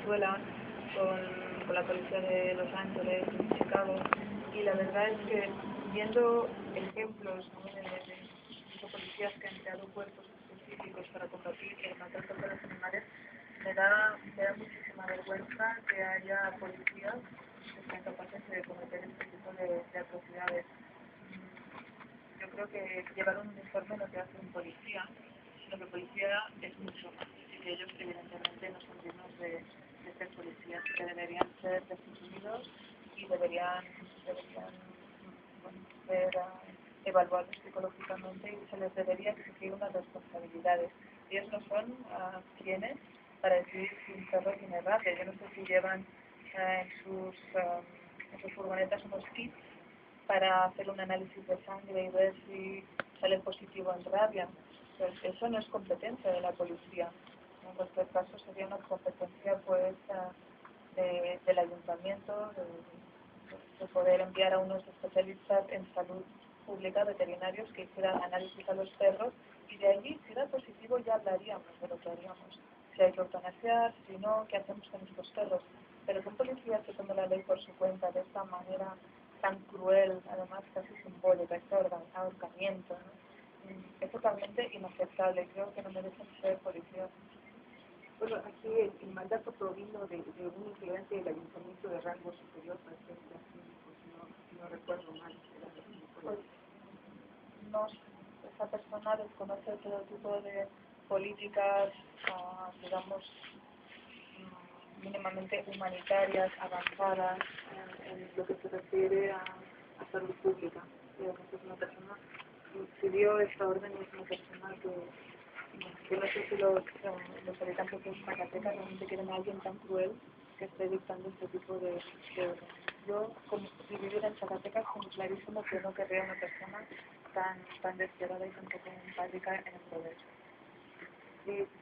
Venezuela, con la policía de Los Ángeles, en Chicago, y la verdad es que viendo ejemplos, ¿no?, de policías que han creado cuerpos específicos para combatir el maltrato de los animales, me da muchísima vergüenza que haya policías que sean capaces de cometer este tipo de atrocidades. Yo creo que llevar un uniforme no te hace un policía, sino que policía es mucho más, y que ellos evidentemente no son dignos de ser policías, que deberían ser destituidos y deberían ser evaluados psicológicamente, y se les debería exigir unas responsabilidades. Ellos no son quienes para decidir si un perro tiene rabia. Yo no sé si llevan en sus furgonetas unos kits para hacer un análisis de sangre y ver si sale positivo en rabia. Pues eso no es competencia de la policía. En cualquier caso sería una competencia pues del ayuntamiento, de poder enviar a unos especialistas en salud pública, veterinarios, que hicieran análisis a los perros, y de allí, si era positivo, ya hablaríamos de lo que haríamos. Si hay que eutanasiar, si no, ¿qué hacemos con estos perros? Pero que un policía se tome la ley por su cuenta de esta manera tan cruel, además casi simbólica, este ahorcamiento, ¿no?, es totalmente inaceptable. Creo que no merecen ser policías. Bueno, aquí el mandato provino de un integrante del Ayuntamiento de rango superior, presidente, si no recuerdo mal. Pues no, esa persona desconoce todo tipo de políticas, digamos, mínimamente humanitarias, avanzadas, en lo que se refiere a salud pública. Es una persona que dio esta orden, y es una persona que no sé si los habitantes de Zacatecas realmente quieren a alguien tan cruel que esté dictando este tipo de órdenes. Yo, como si viviera en Zacatecas, tengo clarísimo que no querría una persona tan despiadada y tan poco empática en el poder.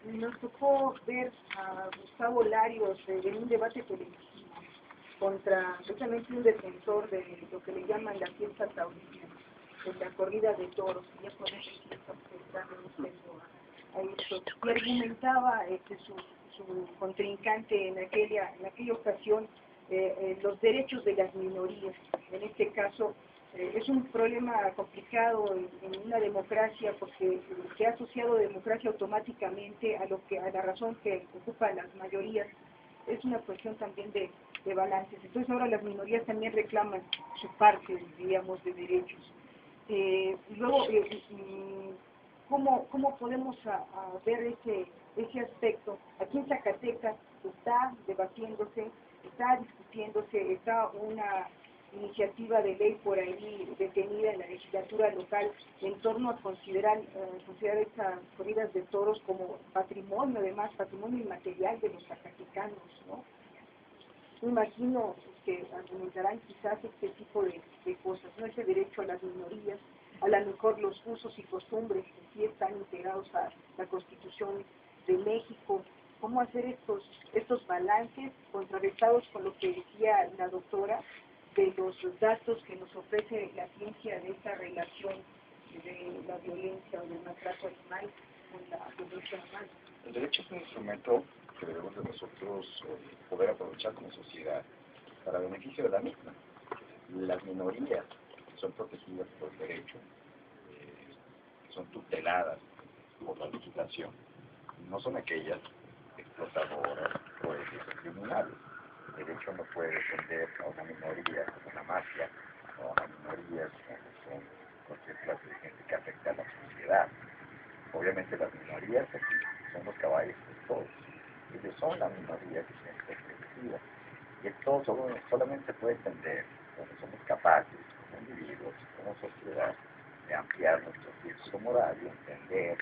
Nos tocó ver a Gustavo Larios en un debate televisivo contra precisamente un defensor de lo que le llaman la fiesta taurina, de la corrida de toros, y ya con eso y argumentaba su contrincante en aquella ocasión los derechos de las minorías. En este caso es un problema complicado en una democracia, porque se ha asociado democracia automáticamente a la razón que ocupan las mayorías. Es una cuestión también de balances. Entonces ahora las minorías también reclaman su parte, digamos, de derechos. Y luego, ¿cómo podemos ver ese aspecto? Aquí en Zacatecas está debatiéndose, está discutiéndose, está una iniciativa de ley por ahí detenida en la legislatura local en torno a considerar estas corridas de toros como patrimonio, además patrimonio inmaterial de los zacatecanos, ¿no? Me imagino que argumentarán quizás este tipo de cosas, ¿no? Ese derecho a las minorías, a lo mejor los usos y costumbres que sí están integrados a la Constitución de México. ¿Cómo hacer estos balances contrarrestados con lo que decía la doctora de los datos que nos ofrece la ciencia de esta relación de la violencia o del maltrato animal con la producción animal? El derecho es un instrumento que debemos de nosotros poder aprovechar como sociedad para beneficio de la misma. Las minorías que son protegidas por el derecho, que son tuteladas por la legislación, no son aquellas explotadoras, jueces o criminales. El derecho no puede defender a una minoría como una mafia, o a una minoría como son cualquier clase de gente que afecta a la sociedad. Obviamente las minorías aquí son los caballos de todos. Ellos son la minoría que tiene que ser protegida. Y esto solamente puede entender cuando somos capaces, como individuos, como sociedad, de ampliar nuestro filtro moral y entender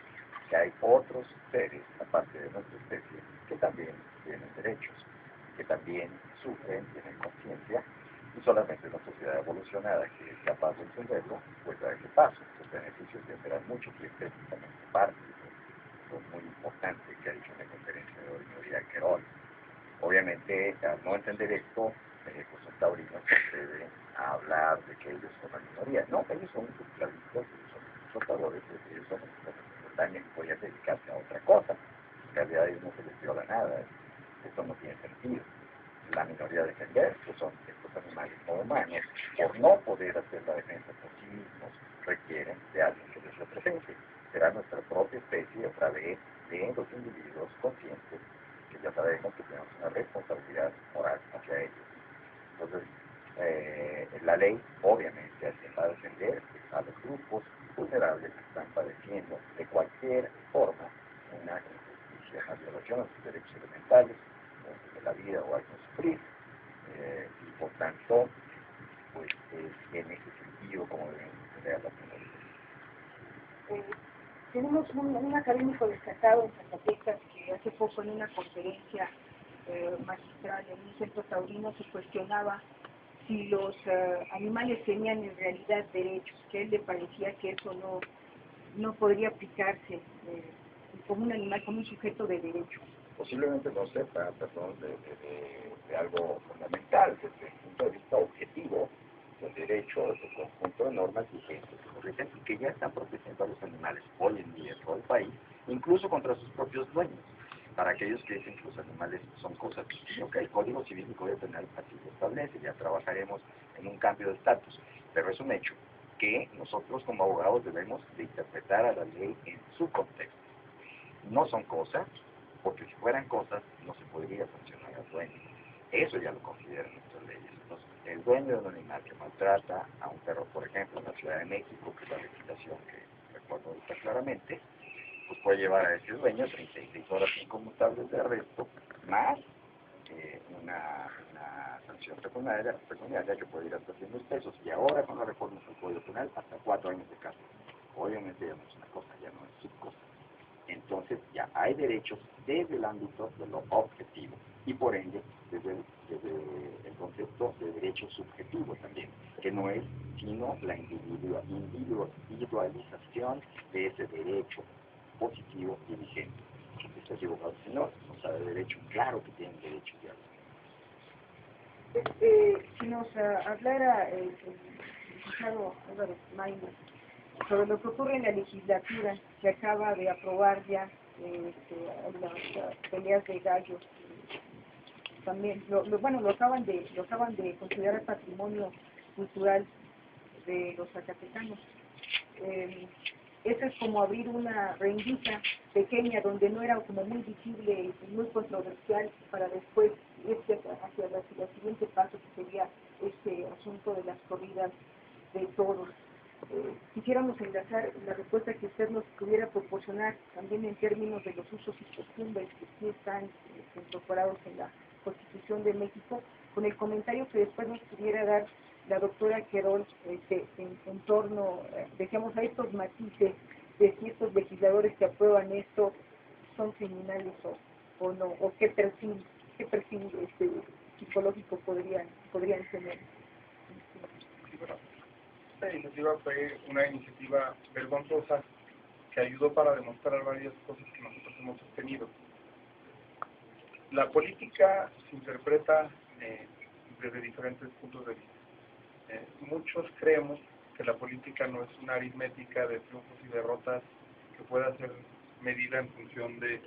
que hay otros seres, aparte de nuestra especie, que también tienen derechos, que también sufren, tienen conciencia, y solamente una sociedad evolucionada que es capaz de entenderlo, pues da ese paso. Los beneficios tendrán mucho que específicamente parte de lo muy importante que ha dicho en la conferencia de hoy María Querol. Obviamente, al no entender esto, pues los taurinos se atreven a hablar de que ellos son la minoría. No, ellos son esclavistas, ellos son explotadores, ellos son los que podrían dedicarse a otra cosa. En realidad a ellos no se les viola nada. esto no tiene sentido. La minoría defender pues son estos animales no humanos, por no poder hacer la defensa por sí mismos, requieren de alguien que les represente. Será nuestra propia especie a través de los individuos conscientes, que ya sabemos que tenemos una responsabilidad moral hacia ellos. Entonces, la ley obviamente va a defender a los grupos vulnerables que están padeciendo de cualquier forma una injusticia, una violación a sus derechos elementales, de la vida o algo sufrir, y por tanto, pues en ese sentido como deben defender a las minorías. Tenemos un académico destacado en Zacatecas que hace poco en una conferencia magistral en un centro taurino se cuestionaba si los animales tenían en realidad derechos, que a él le parecía que eso no podría aplicarse como un animal, como un sujeto de derecho. Posiblemente no sepa, perdón, de algo fundamental desde el punto de vista objetivo del derecho, de su conjunto de normas vigentes y que ya están protegiendo a los animales hoy en día en todo el país, incluso contra sus propios dueños. Para aquellos que dicen que los animales son cosas, que el Código Civil y Código Penal así lo establece, ya trabajaremos en un cambio de estatus, pero es un hecho que nosotros como abogados debemos de interpretar a la ley en su contexto. No son cosas, porque si fueran cosas no se podría sancionar al dueño. Eso ya lo consideran nuestras leyes. Entonces, el dueño de un animal que maltrata a un perro, por ejemplo, en la Ciudad de México, que es la legislación que recuerdo ahorita claramente, pues puede llevar a ese dueño 36 horas inconmutables de arresto, más una sanción pecuniaria que puede ir hasta 100 pesos, y ahora con la reforma del Código Penal hasta 4 años de cárcel. Obviamente ya no es una cosa, ya no es subcosa. Entonces ya hay derechos desde el ámbito de lo objetivo y por ende desde el concepto de derecho subjetivo también, que no es sino la individualización de ese derecho positivo y vigente. Está equivocado, señor, no sabe de derecho, claro que tiene derecho ya. Si nos hablara el licenciado Álvaro Maínez sobre lo que ocurre en la legislatura, que acaba de aprobar ya las peleas de gallos, también lo acaban de considerar patrimonio cultural de los zacatecanos. Eso es como abrir una rendija pequeña donde no era como muy visible y muy controversial para después irse hacia el siguiente paso, que sería este asunto de las corridas de toros. Quisiéramos enlazar la respuesta que usted nos pudiera proporcionar también en términos de los usos y costumbres que sí están incorporados en la Constitución de México, con el comentario que después nos pudiera dar la doctora Querol en torno, decíamos, a estos matices de si estos legisladores que aprueban esto son criminales o no, o qué perfil psicológico podrían tener. Sí, bueno, esta iniciativa fue una iniciativa vergonzosa que ayudó para demostrar varias cosas que nosotros hemos sostenido. La política se interpreta desde diferentes puntos de vista. Muchos creemos que la política no es una aritmética de triunfos y derrotas que pueda ser medida en función de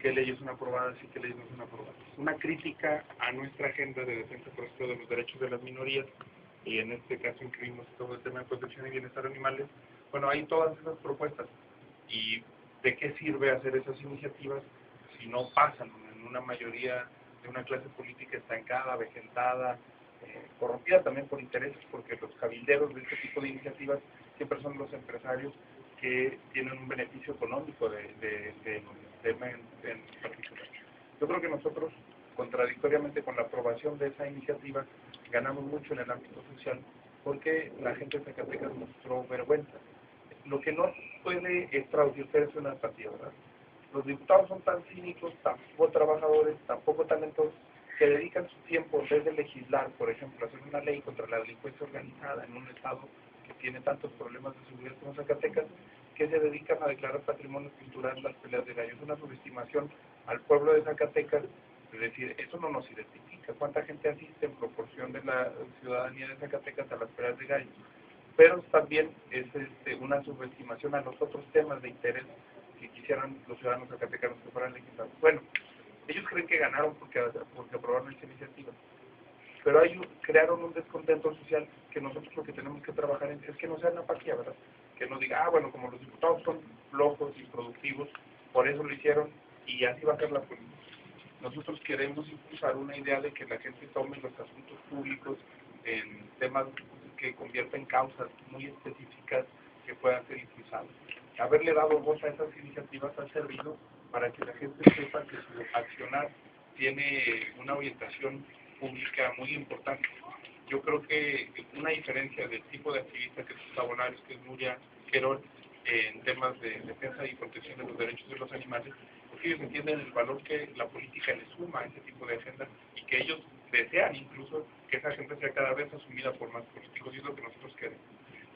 qué leyes son aprobadas y qué leyes no son aprobadas. Una crítica a nuestra agenda de defensa, por ejemplo, de los derechos de las minorías, y en este caso incluimos todo el tema de protección y bienestar animales. Bueno, hay todas esas propuestas. ¿Y de qué sirve hacer esas iniciativas si no pasan en una mayoría de una clase política estancada, vegetada, corrompida también por intereses, porque los cabilderos de este tipo de iniciativas siempre son los empresarios que tienen un beneficio económico del tema en particular. Yo creo que nosotros, contradictoriamente con la aprobación de esa iniciativa, ganamos mucho en el ámbito social porque la gente de Zacatecas mostró vergüenza. Lo que no puede es traducirse en una empatía, ¿verdad? Los diputados son tan cínicos, tan poco trabajadores, tan poco talentosos, que dedican su tiempo en vez de legislar, por ejemplo, hacer una ley contra la delincuencia organizada en un estado que tiene tantos problemas de seguridad como Zacatecas, que se dedican a declarar patrimonio cultural las peleas de gallos. Es una subestimación al pueblo de Zacatecas, es decir, eso no nos identifica. ¿Cuánta gente asiste en proporción de la ciudadanía de Zacatecas a las peleas de gallos? Pero también es una subestimación a los otros temas de interés que quisieran los ciudadanos zacatecanos que fueran legislados. Bueno, Ellos creen que ganaron porque aprobaron esa iniciativa. Pero crearon un descontento social que nosotros lo que tenemos que trabajar es que no sea una apatía, ¿verdad? Que no diga, bueno, como los diputados son flojos y productivos, por eso lo hicieron y así va a ser la política. Nosotros queremos impulsar una idea de que la gente tome los asuntos públicos en temas que convierten causas muy específicas que puedan ser impulsados. Haberle dado voz a esas iniciativas ha servido para que la gente sepa que su accionar tiene una orientación pública muy importante. Yo creo que una diferencia del tipo de activista que es Gustavo Larios, que es Nuria Querol, en temas de defensa y protección de los derechos de los animales, porque ellos entienden el valor que la política le suma a ese tipo de agenda y que ellos desean incluso que esa agenda sea cada vez asumida por más políticos, y es lo que nosotros queremos.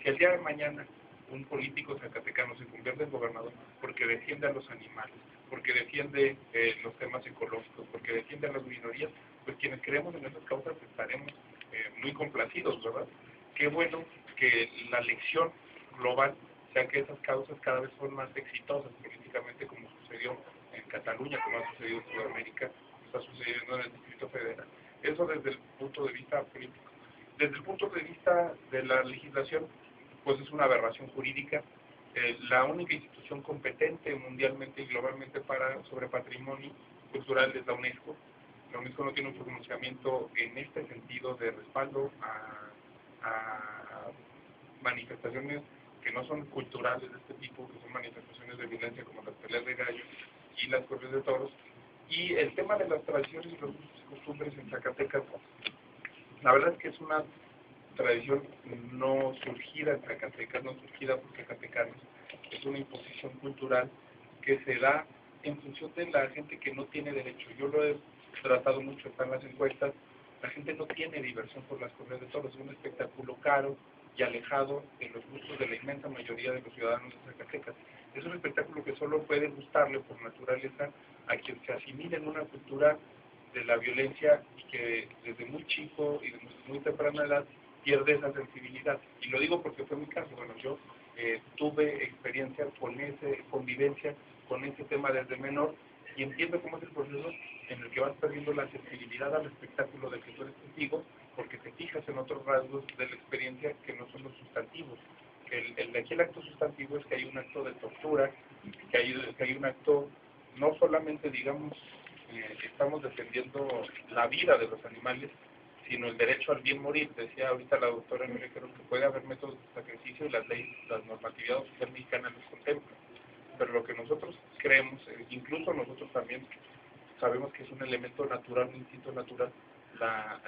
Si el día de mañana un político zacatecano se convierte en gobernador porque defiende a los animales, porque defiende los temas ecológicos, porque defiende a las minorías, pues quienes creemos en esas causas estaremos muy complacidos, ¿verdad? Qué bueno que la lección global sea que esas causas cada vez son más exitosas políticamente, como sucedió en Cataluña, como ha sucedido en Sudamérica, está sucediendo en el Distrito Federal. Eso desde el punto de vista político. Desde el punto de vista de la legislación, pues es una aberración jurídica. La única institución competente mundialmente y globalmente sobre patrimonio cultural es la UNESCO. La UNESCO no tiene un pronunciamiento en este sentido de respaldo a manifestaciones que no son culturales de este tipo, que son manifestaciones de violencia como las peleas de gallos y las corridas de toros. Y el tema de las tradiciones y los costumbres en Zacatecas, la verdad es que es una tradición no surgida en Zacatecas, no surgida por zacatecanos, es una imposición cultural que se da en función de la gente que no tiene derecho. Yo lo he tratado mucho, están las encuestas, la gente no tiene diversión por las corridas de toros, es un espectáculo caro y alejado de los gustos de la inmensa mayoría de los ciudadanos de Zacatecas. Es un espectáculo que solo puede gustarle por naturaleza a quien se asimila en una cultura de la violencia y que desde muy chico y desde muy temprana edad pierde esa sensibilidad. Y lo digo porque fue mi caso. Bueno, yo tuve experiencia con convivencia con ese tema desde menor y entiendo cómo es el proceso en el que vas perdiendo la sensibilidad al espectáculo de que tú eres testigo, porque te fijas en otros rasgos de la experiencia que no son los sustantivos. Aquí el acto sustantivo es que hay un acto de tortura, que hay un acto, no solamente, digamos, estamos defendiendo la vida de los animales, sino el derecho al bien morir. Decía ahorita la doctora Nuria Querol que puede haber métodos de sacrificio y las leyes, las normatividades social mexicana los contemplan. Pero lo que nosotros creemos, incluso nosotros también sabemos que es un elemento natural, un instinto natural, la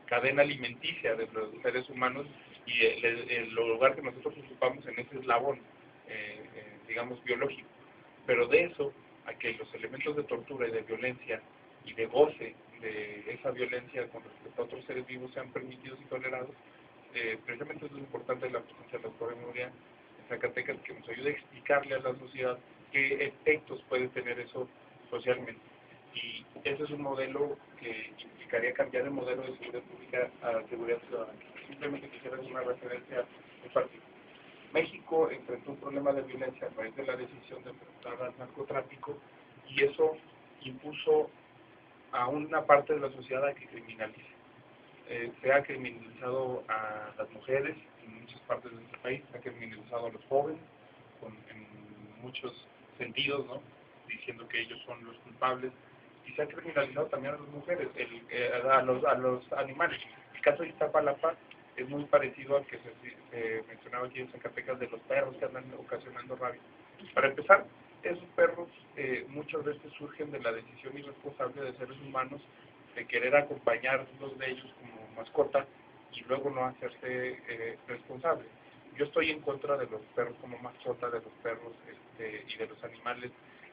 cadena alimenticia de los seres humanos y el lugar que nosotros ocupamos en ese eslabón, digamos, biológico. Pero de eso a que los elementos de tortura y de violencia y de goce de esa violencia con respecto a otros seres vivos sean permitidos y tolerados, precisamente es lo importante de la presencia de la doctora Nuria en Zacatecas, que nos ayude a explicarle a la sociedad qué efectos puede tener eso socialmente. Y ese es un modelo que implicaría cambiar el modelo de seguridad pública a seguridad ciudadana. Simplemente quisiera hacer una referencia en particular. México enfrentó un problema de violencia a raíz de la decisión de enfrentar al narcotráfico y eso impuso a una parte de la sociedad a que criminalice. Se ha criminalizado a las mujeres en muchas partes de nuestro país, se ha criminalizado a los jóvenes en muchos sentidos, ¿no? Diciendo que ellos son los culpables, y se ha criminalizado también a las mujeres, a los animales. El caso de Iztapalapa es muy parecido al que se mencionaba aquí en Zacatecas de los perros que andan ocasionando rabia. Para empezar, esos perros muchas veces surgen de la decisión irresponsable de seres humanos de querer acompañarlos de ellos como mascota y luego no hacerse responsable. Yo estoy en contra de los perros como mascota, de los perros y de los animales,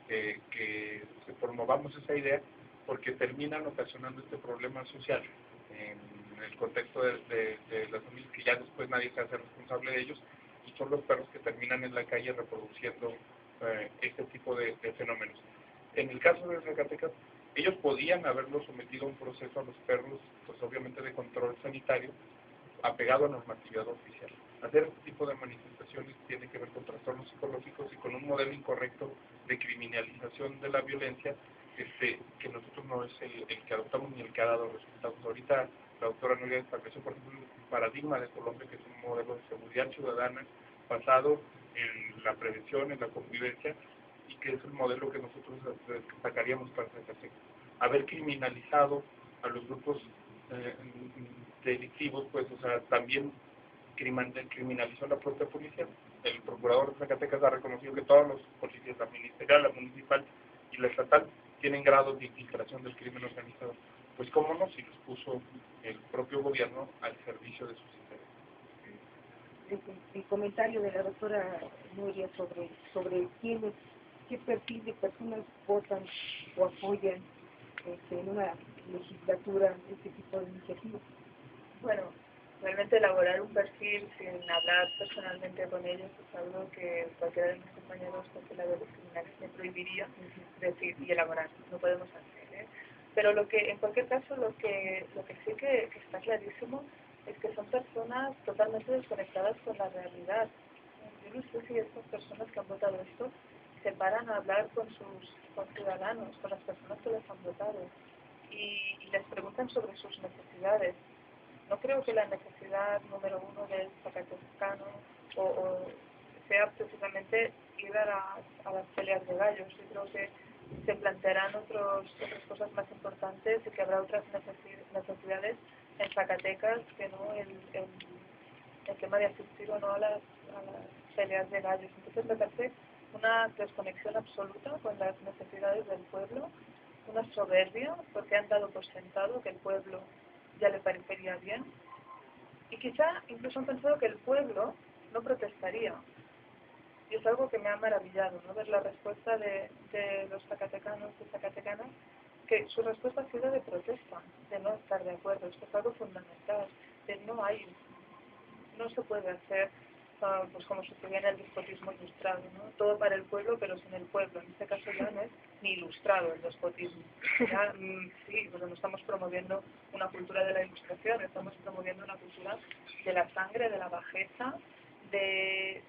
que promovamos esa idea, porque terminan ocasionando este problema social en el contexto de las familias, que ya después nadie se hace responsable de ellos, y son los perros que terminan en la calle reproduciendo este tipo de fenómenos. En el caso de Zacatecas, ellos podían haberlo sometido a un proceso a los perros, pues obviamente de control sanitario, apegado a normatividad oficial. Hacer este tipo de manifestaciones tiene que ver con trastornos psicológicos y con un modelo incorrecto de criminalización de la violencia que nosotros no es el que adoptamos ni el que ha dado resultados. Ahorita la doctora Nuria estableció, por ejemplo, un paradigma de Colombia, que es un modelo de seguridad ciudadana basado en la prevención, en la convivencia, y que es el modelo que nosotros destacaríamos para Zacatecas. Haber criminalizado a los grupos delictivos, pues, o sea, también criminalizó la propia policía. El procurador de Zacatecas ha reconocido que todos los policías, la ministerial, la municipal y la estatal, tienen grados de infiltración del crimen organizado. Pues cómo no, si los puso el propio gobierno al servicio de sus intereses. El comentario de la doctora Nuria sobre qué perfil de personas votan o apoyan en una legislatura este tipo de iniciativas. Bueno, realmente elaborar un perfil sin hablar personalmente con ellos es algo que cualquiera de mis compañeros congeladores criminales me prohibiría decir y elaborar. No podemos hacer, ¿eh? Pero en cualquier caso, lo que sí que está clarísimo es que son personas totalmente desconectadas con la realidad. Yo no sé si estas personas que han votado esto se paran a hablar con sus ciudadanos, con las personas que les han votado, y les preguntan sobre sus necesidades. No creo que la necesidad número uno del zacatecano o sea precisamente ir a las peleas de gallos. Yo creo que se plantearán otras cosas más importantes y que habrá otras necesidades en Zacatecas que no el tema de asistir o no a las peleas de gallos. Entonces me parece una desconexión absoluta con las necesidades del pueblo, una soberbia porque han dado por sentado que el pueblo ya le parecería bien, y quizá incluso han pensado que el pueblo no protestaría, y es algo que me ha maravillado, ¿no? Ver la respuesta de los zacatecanos y zacatecanas, que su respuesta ha sido de protesta, de no estar de acuerdo. Esto es algo fundamental, no se puede hacer pues como sucedía en el despotismo ilustrado, ¿no? Todo para el pueblo pero sin el pueblo. En este caso ya no es ni ilustrado el despotismo. Ya, sí, porque no estamos promoviendo una cultura de la ilustración, estamos promoviendo una cultura de la sangre, de la bajeza, de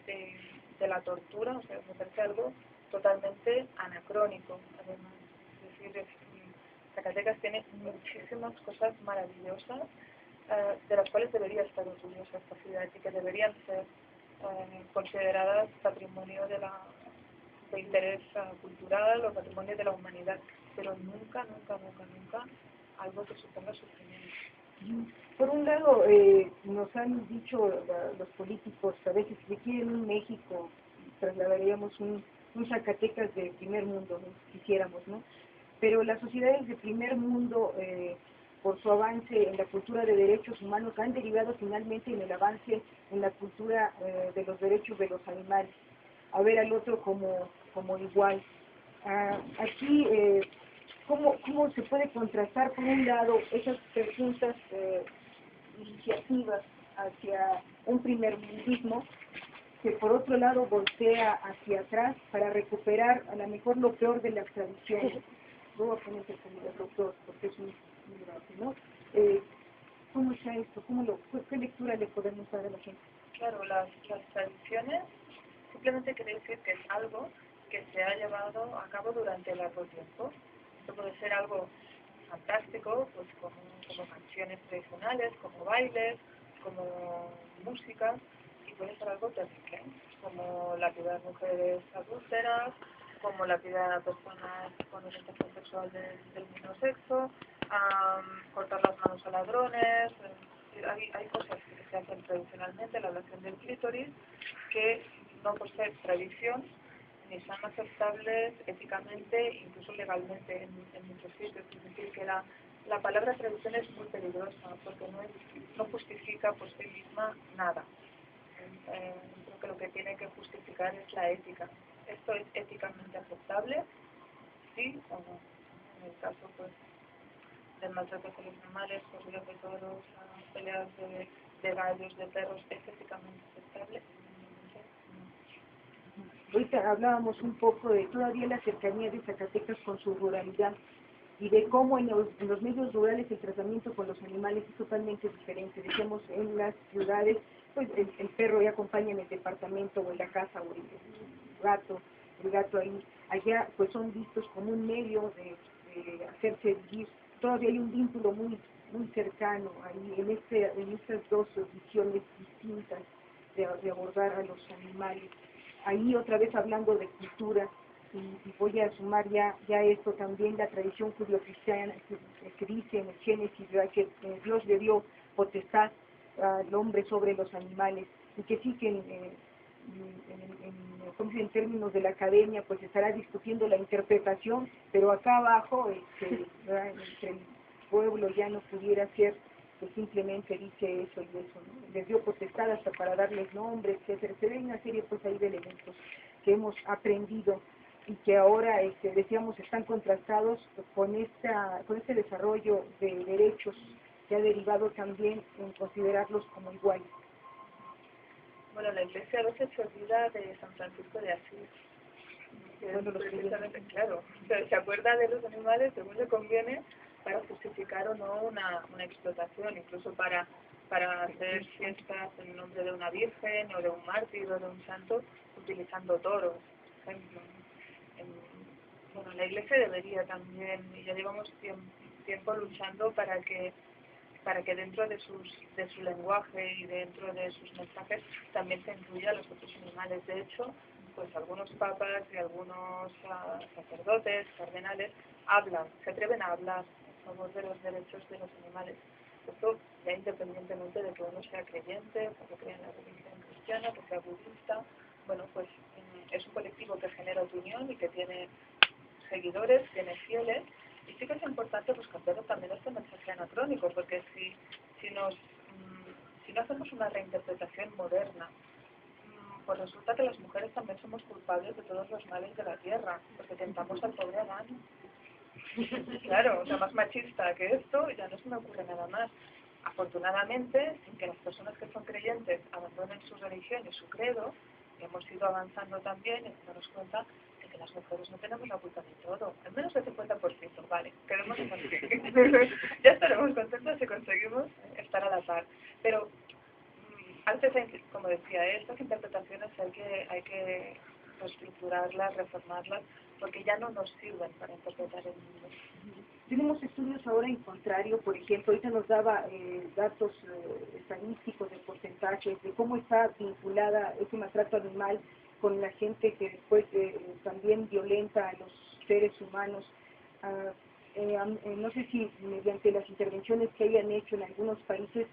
la tortura. O sea, me parece algo totalmente anacrónico, además. Es decir, Zacatecas tiene muchísimas cosas maravillosas de las cuales debería estar orgullosa esta ciudad y que deberían ser consideradas patrimonio de interés cultural o patrimonio de la humanidad, pero nunca algo que suponga sufrimiento. Por un lado, nos han dicho los políticos a veces que quieren un México, trasladaríamos un Zacatecas de primer mundo, ¿no? Quisiéramos, ¿no? Pero las sociedades de primer mundo, por su avance en la cultura de derechos humanos, han derivado finalmente en el avance en la cultura de los derechos de los animales, a ver al otro como igual. Aquí, ¿cómo se puede contrastar, por un lado, esas presuntas iniciativas hacia un primermundismo que por otro lado voltea hacia atrás para recuperar a lo mejor lo peor de las tradiciones? Voy a poner el doctor, porque es un grande, ¿no? ¿Cómo está esto? ¿Qué lectura le podemos dar a la gente? Claro, las tradiciones simplemente quiere decir que es algo que se ha llevado a cabo durante largo tiempo. Esto puede ser algo fantástico, pues como canciones tradicionales, como bailes, como música, y puede ser algo terrible, como la vida de mujeres adúlteras, como la vida de personas con orientación sexual del mismo sexo, cortar las manos a ladrones. Hay cosas que se hacen tradicionalmente, la ablación del clítoris, que no por ser tradición ni son aceptables éticamente, incluso legalmente en muchos sitios. Es decir, que la palabra tradición es muy peligrosa porque no justifica por sí misma nada. Creo que lo que tiene que justificar es la ética. ¿Esto es éticamente aceptable? Sí o no. En el caso pues del maltrato con los animales, corridas de toros, peleas de gallos, de perros, ¿es éticamente aceptable? Ahorita hablábamos un poco de todavía la cercanía de Zacatecas con su ruralidad y de cómo en los medios rurales el tratamiento con los animales es totalmente diferente. Decíamos, en las ciudades, pues el perro ya acompaña en el departamento o en la casa, o el gato ahí. Allá pues son vistos como un medio hacerse vivir. Todavía hay un vínculo muy cercano ahí en estas dos visiones distintas de abordar a los animales. Ahí otra vez hablando de cultura, y voy a sumar ya esto también, la tradición judio-cristiana que dice en el Génesis, ¿verdad?, que Dios le dio potestad al hombre sobre los animales, y que sí que en términos de la academia pues estará discutiendo la interpretación, pero acá abajo ¿verdad?, entre el pueblo ya no pudiera ser que simplemente dice eso y eso, ¿no? Les dio potestad hasta para darles nombre, etcétera. Se ve una serie pues ahí de elementos que hemos aprendido y que ahora decíamos están contrastados con este desarrollo de derechos que ha derivado también en considerarlos como iguales. Bueno, la Iglesia a veces se olvida de San Francisco de Asís. Bueno, precisamente, claro, se acuerda de los animales según le conviene para justificar o no una explotación, incluso para hacer fiestas en nombre de una virgen o de un mártir o de un santo, utilizando toros, por ejemplo. Bueno, la Iglesia debería también, y ya llevamos tiempo luchando para que dentro de su lenguaje y dentro de sus mensajes también se incluya a los otros animales. De hecho, pues algunos papas y algunos sacerdotes, cardenales, se atreven a hablar a favor de los derechos de los animales. Esto ya independientemente de que uno sea creyente, que cree en la religión cristiana, que sea budista, bueno, pues es un colectivo que genera opinión y que tiene seguidores, tiene fieles, y sí que es importante pues cambiar también este mensaje anacrónico, porque si no hacemos una reinterpretación moderna, pues resulta que las mujeres también somos culpables de todos los males de la tierra, porque tentamos al pobre Adán. Claro, o sea, más machista que esto, ya no se me ocurre nada más. Afortunadamente, sin que las personas que son creyentes abandonen su religión y su credo, hemos ido avanzando también y darnos cuenta de que las mujeres no tenemos la culpa de todo, al menos el 50%, vale, quedemos así. Ya estaremos contentos si conseguimos estar a la par. Pero antes, como decía, estas interpretaciones hay que reestructurarlas, reformarlas, porque ya no nos sirven para interpretar el mundo. Tenemos estudios ahora en contrario, por ejemplo, ahorita nos daba datos estadísticos de porcentajes, de cómo está vinculada ese maltrato animal con la gente que después también violenta a los seres humanos. No sé si mediante las intervenciones que hayan hecho en algunos países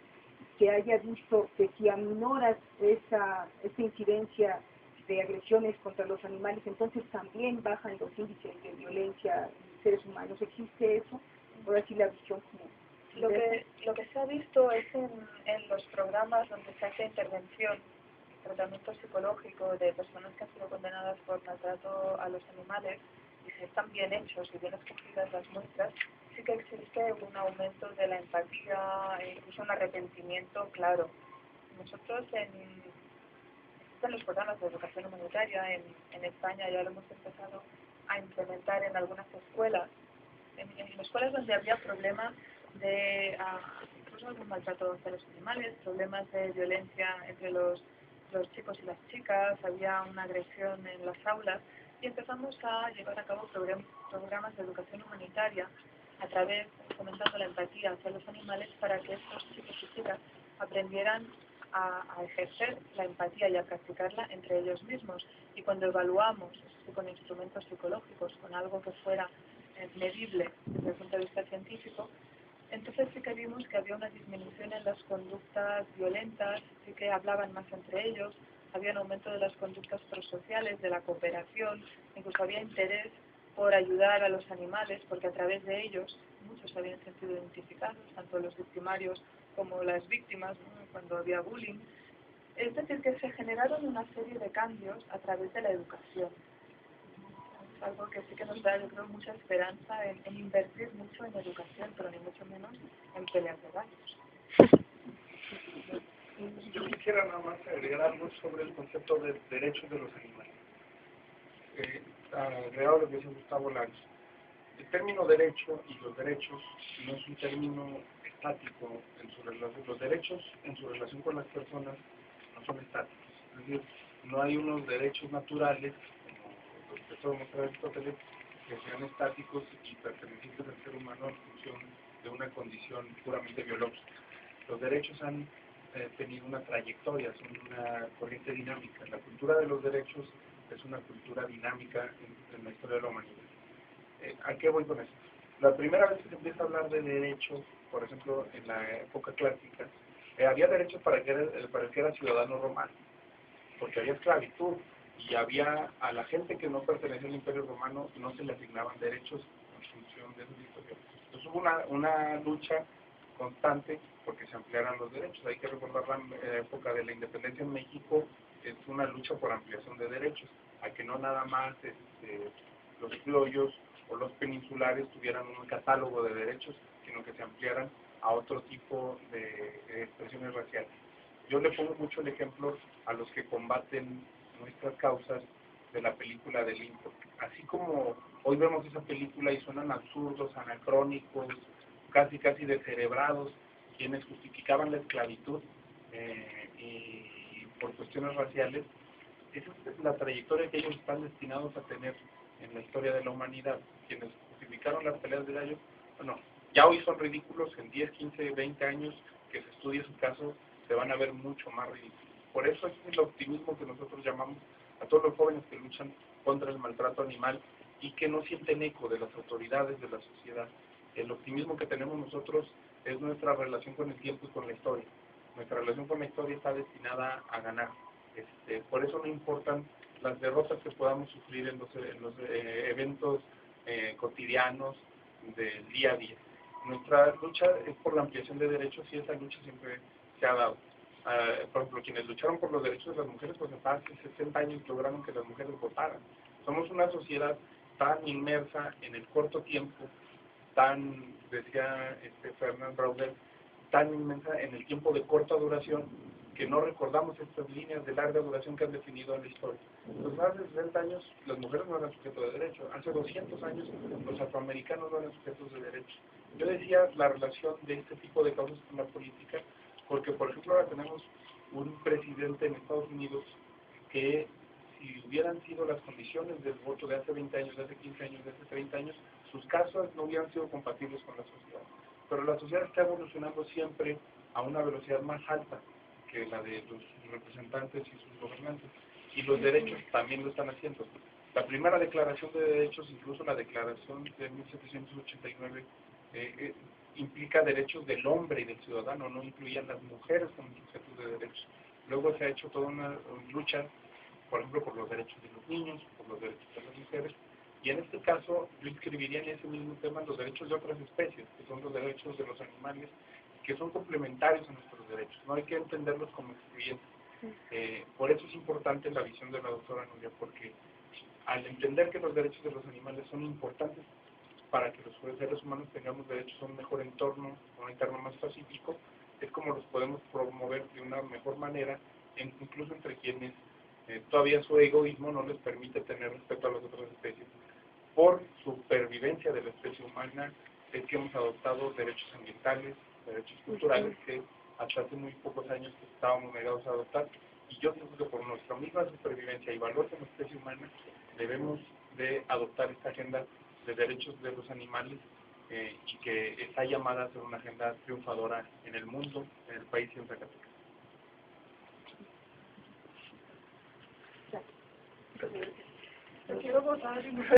que haya visto que si aminoras esta incidencia de agresiones contra los animales, entonces también bajan los índices de violencia en seres humanos. ¿Existe eso? Ahora sí la visión como... Lo que se ha visto es en los programas donde se hace intervención, tratamiento psicológico de personas que han sido condenadas por maltrato a los animales, y si están bien hechos y bien escogidas las muestras, sí que existe un aumento de la empatía e incluso un arrepentimiento claro. Nosotros en los programas de educación humanitaria en España ya lo hemos empezado a implementar en algunas escuelas, en escuelas donde había problemas de incluso algún maltrato hacia los animales, problemas de violencia entre los chicos y las chicas, había una agresión en las aulas, y empezamos a llevar a cabo programas de educación humanitaria a través, fomentando la empatía hacia los animales, para que estos chicos y chicas aprendieran a ejercer la empatía y a practicarla entre ellos mismos. Y cuando evaluamos con instrumentos psicológicos, con algo que fuera medible desde el punto de vista científico, entonces sí que vimos que había una disminución en las conductas violentas, sí que hablaban más entre ellos, había un aumento de las conductas prosociales, de la cooperación, incluso había interés por ayudar a los animales, porque a través de ellos muchos se habían sentido identificados, tanto los victimarios como las víctimas, ¿no?, cuando había bullying. Es decir, que se generaron una serie de cambios a través de la educación. Es algo que sí que nos da, yo creo, mucha esperanza en invertir mucho en educación, pero ni mucho menos en peleas de gallos. Yo quisiera nada más agregar algo sobre el concepto de derechos de los animales. Agregado lo que dice Gustavo Lares. El término derecho y los derechos no es un término estático en su relación. Los derechos en su relación con las personas no son estáticos. Es decir, no hay unos derechos naturales, como los que puede mostrar Aristóteles, que sean estáticos y pertenecientes al ser humano en función de una condición puramente biológica. Los derechos han tenido una trayectoria, son una corriente dinámica. La cultura de los derechos es una cultura dinámica en la historia de la humanidad. ¿A qué voy con esto? La primera vez que se empieza a hablar de derechos, por ejemplo, en la época clásica, había derechos para el que era ciudadano romano, porque había esclavitud, y había a la gente que no pertenecía al Imperio Romano no se le asignaban derechos en función de esa situación. Entonces hubo una lucha constante porque se ampliaran los derechos. Hay que recordar la época de la independencia en México, es una lucha por ampliación de derechos, a que no nada más los criollos o los peninsulares tuvieran un catálogo de derechos, sino que se ampliaran a otro tipo de expresiones raciales. Yo le pongo mucho el ejemplo a los que combaten nuestras causas de la película de Lincoln. Así como hoy vemos esa película y suenan absurdos, anacrónicos, casi descerebrados, quienes justificaban la esclavitud y por cuestiones raciales, esa es la trayectoria que ellos están destinados a tener en la historia de la humanidad. Quienes justificaron las peleas de gallos, bueno, ya hoy son ridículos, en 10, 15, 20 años que se estudie su caso, se van a ver mucho más ridículos. Por eso es el optimismo que nosotros llamamos a todos los jóvenes que luchan contra el maltrato animal y que no sienten eco de las autoridades de la sociedad. El optimismo que tenemos nosotros es nuestra relación con el tiempo y con la historia. Nuestra relación con la historia está destinada a ganar. Por eso no importan las derrotas que podamos sufrir en los eventos cotidianos del día a día. Nuestra lucha es por la ampliación de derechos y esa lucha siempre se ha dado. Por ejemplo, quienes lucharon por los derechos de las mujeres, pues hasta hace 60 años lograron que las mujeres votaran. Somos una sociedad tan inmersa en el corto tiempo, tan, decía Fernand Braudel, tan inmensa en el tiempo de corta duración, que no recordamos estas líneas de larga duración que han definido la historia. Pues hace 60 años las mujeres no eran sujetos de derecho, hace 200 años los afroamericanos no eran sujetos de derecho. Yo decía la relación de este tipo de causas con la política, porque por ejemplo ahora tenemos un presidente en Estados Unidos que si hubieran sido las condiciones del voto de hace 20 años, de hace 15 años, de hace 30 años, sus casos no hubieran sido compatibles con la sociedad. Pero la sociedad está evolucionando siempre a una velocidad más alta que la de los representantes y sus gobernantes. Y los derechos también lo están haciendo. La primera declaración de derechos, incluso la declaración de 1789, implica derechos del hombre y del ciudadano, no incluían las mujeres como sujetos de derechos. Luego se ha hecho toda una lucha, por ejemplo, por los derechos de los niños, por los derechos de las mujeres, y en este caso yo inscribiría en ese mismo tema los derechos de otras especies, que son los derechos de los animales, que son complementarios a nuestros derechos, no hay que entenderlos como excluyentes. Por eso es importante la visión de la doctora Nuria, porque al entender que los derechos de los animales son importantes para que los seres humanos tengamos derechos a un mejor entorno, un entorno más pacífico, es como los podemos promover de una mejor manera, incluso entre quienes todavía su egoísmo no les permite tener respeto a las otras especies. Por supervivencia de la especie humana es que hemos adoptado derechos ambientales, derechos culturales que hasta hace muy pocos años estábamos negados a adoptar, y yo creo que por nuestra misma supervivencia y valor de la especie humana debemos de adoptar esta agenda de derechos de los animales y que está llamada a ser una agenda triunfadora en el mundo, en el país y en Zacatecas. Quiero votar.